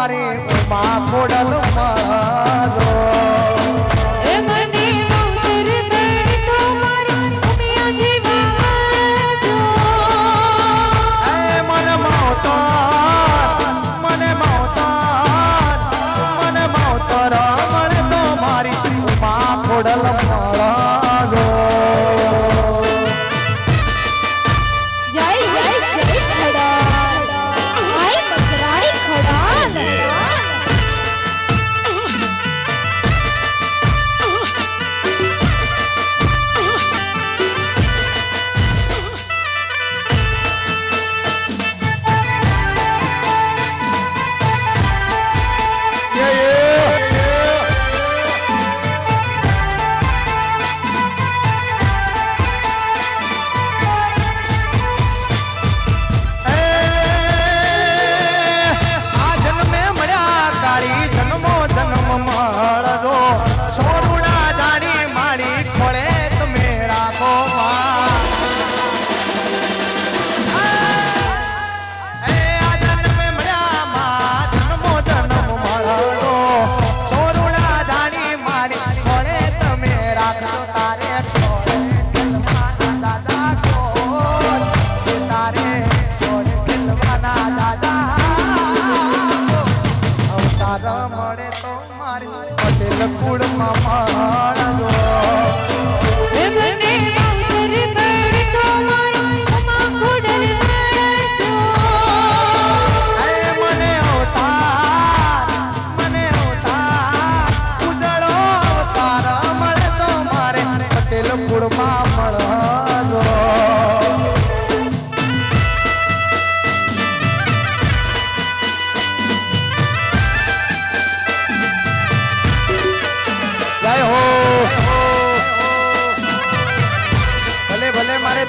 મારી ઉમા ખોડલ મારો ખોડલ માળો જય જય જય ખડા આય બચરાઈ ખડા મળે તો મારી પટેલ કુળમાં મારજો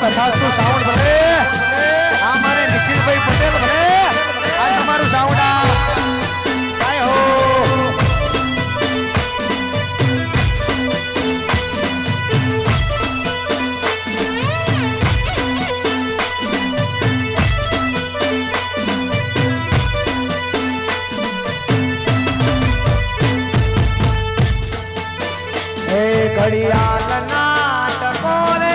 તથાસ્તુ સાઉન્ડ ભલે આ મારે નિખિલભાઈ પટેલ ભલે આ તમારું સાઉન્ડ કાય હો એ ઘડિયાળ નાટકો રે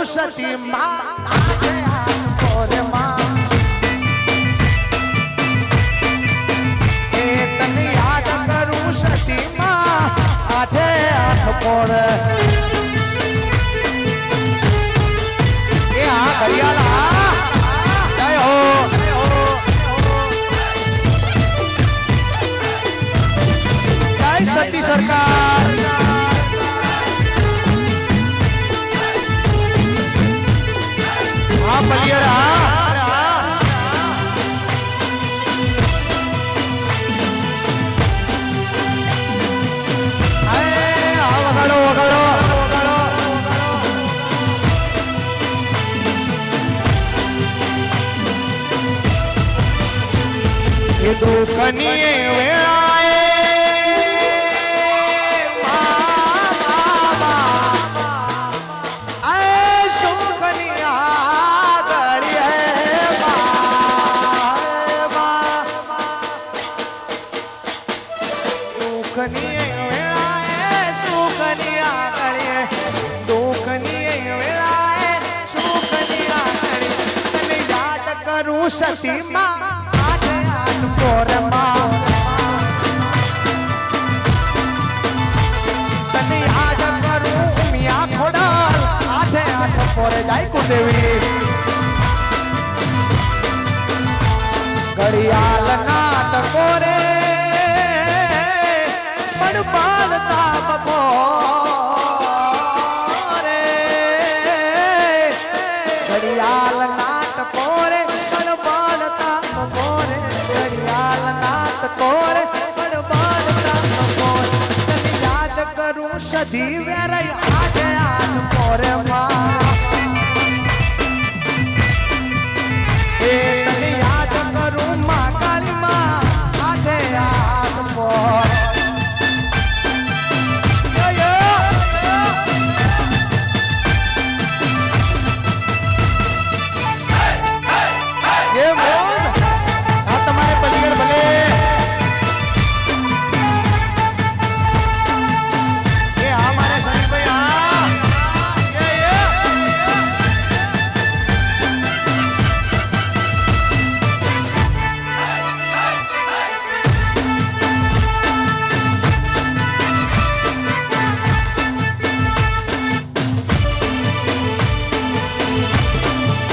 સતી માં પોરે માં એ તને યાદ કરું સતી માં આઠે આઠ પોરે એ આ ઘડિયાળા જય હો જય સતી સરકાર બલિયરા વગાડો વગાડો એ દુઃખની વેળાએ દુઃખની સતીમાં આજે આઠ પોરમાં તને યાદ કરું મિયા ખોડાલ આજે આઠ પોરે જાય કુદેવી ઘડિયાળ નાટકો રે પણ પાલતા બપોરે ઘડિયાળ નાટકો રે પણ પાલતા બપોરે ઘડિયાળ નાટકો રે પણ પાલતા બપોરે તને યાદ કરું સધી વેરાય આજે આઠ પોરે માં એ તને યાદ કરું માં કાળી માં આજે આઠ પોર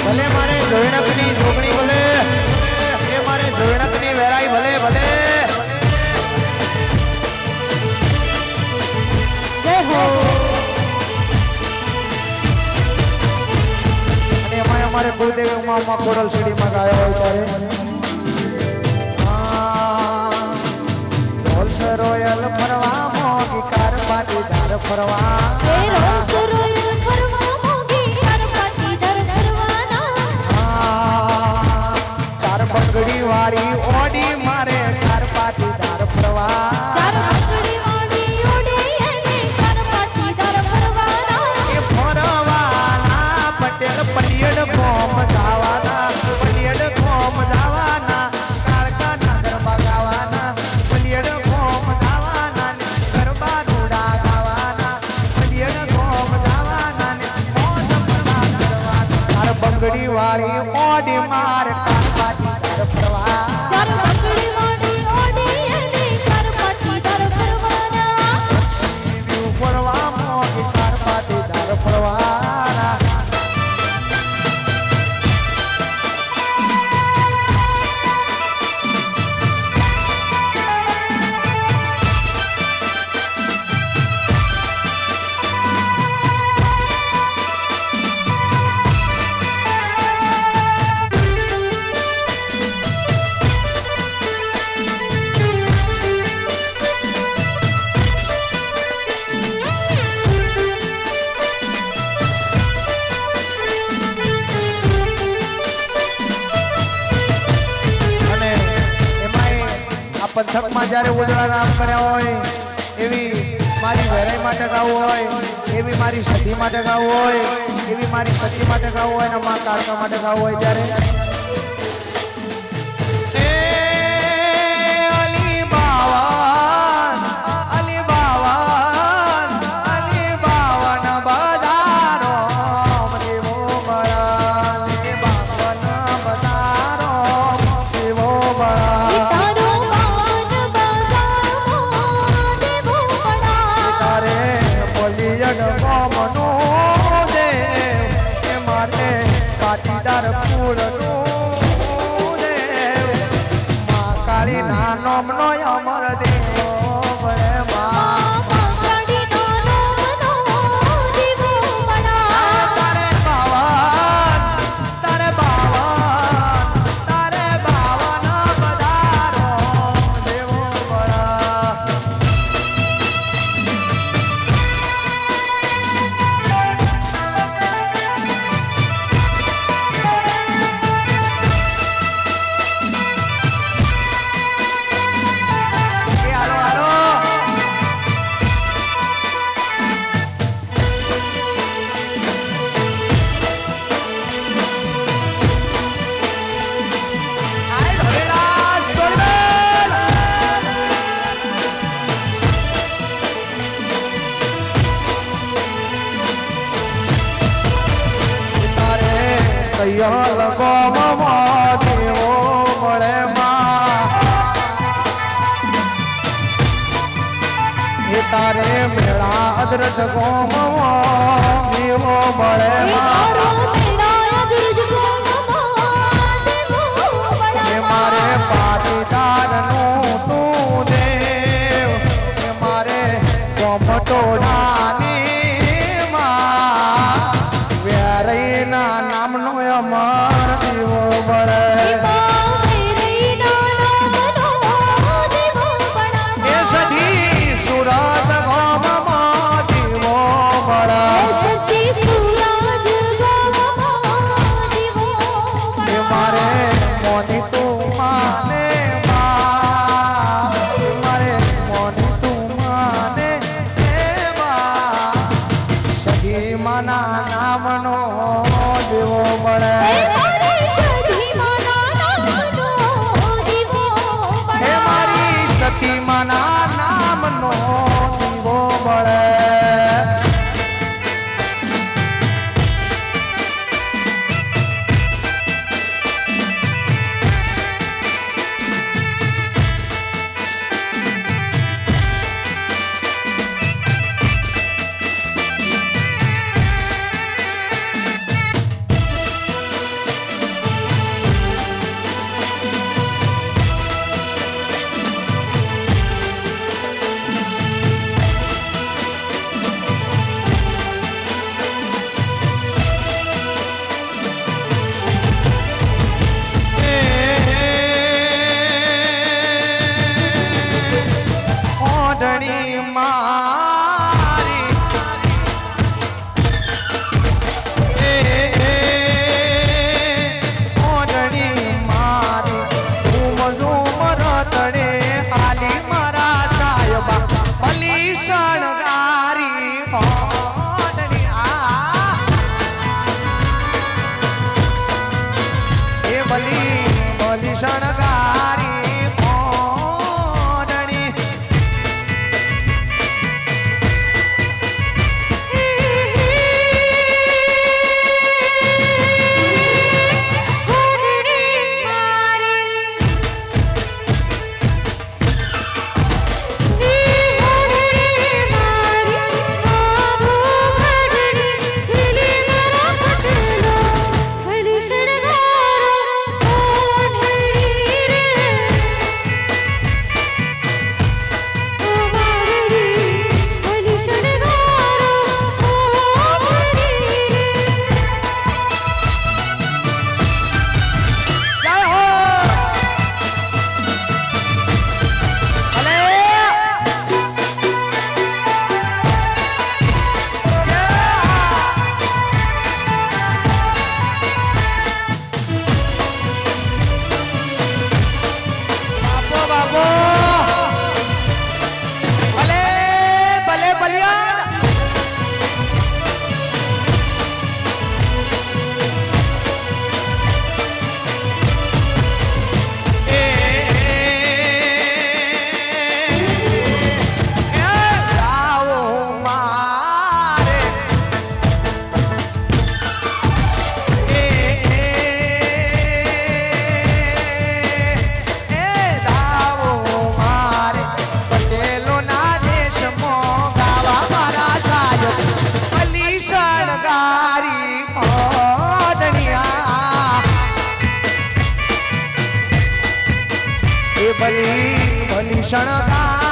ભલે મારે જોઈણકની જોગણી ભલે એ મારે જોઈણકની વેરાઈ ભલે ભલે જય હો અને એમાં અમારે કુળદેવી ઉમા કોરલ સીડીમાં ગાયો હોય ત્યારે રોલ્સ રોયલ ફરવા મોગી કાર પાટીદાર ફરવા બંગડી વાળી ઓડી મારે કાર પાટીદાર ફરવા એ ફરવાના પટેલ પલિયડ ગોમ જવાના પલિયડ ગોમ જવાના કાળકા નગરમાં ગાવાના પલિયડ ગોમ જવાના ને ગરબા ધૂડા ગાવાના પલિયડ ગોમ જવાના ને મોજ મજા કરવાના કાર બંગડી વાળી ઓડી મારે કાર પાટીદાર ફરવા ફરવા મોગી કાર પાટીદાર ફરવાના પંથકમાં જ્યારે ઉજળા નામ કર્યા હોય એવી મારી વેરાઈ માટે ગાવું હોય એવી મારી સતી માટે ગાવું હોય એવી મારી સતી માટે ગાવું હોય અને મા કાળકા માટે ગાવું હોય ત્યારે પાટીદાર ફૂલનું દેવ માં કાળી ના નોમનો અમર દેવો ભલે માં તારે બાવન બધારો દેવો ભલા તારે મેળા અદરજ ગોમમાં દીવો મળે મારા એ મારે પાટીદારનું તું દેવ એ મારે ગોમટોડાની માં વેરઈના નામનો અમર દીવો મળે એ સધી સુરત ગોમમાં દીવો મળે એ મારે મોની તું માને માં એ મારે મોની તું માને એ માં સધી માના નામનો દીવો મળે એ મારી સતી માના નામનો દીવો મળે ઓઢણી મારી ઓઢણી મારી ઝૂમ ઝૂમ રતડે આલી મારા સાહેબા ભલી શણગારી ઓઢણી એ ભલી ભલી શણગારી ઓઢણી ભલી ભલી શણગાર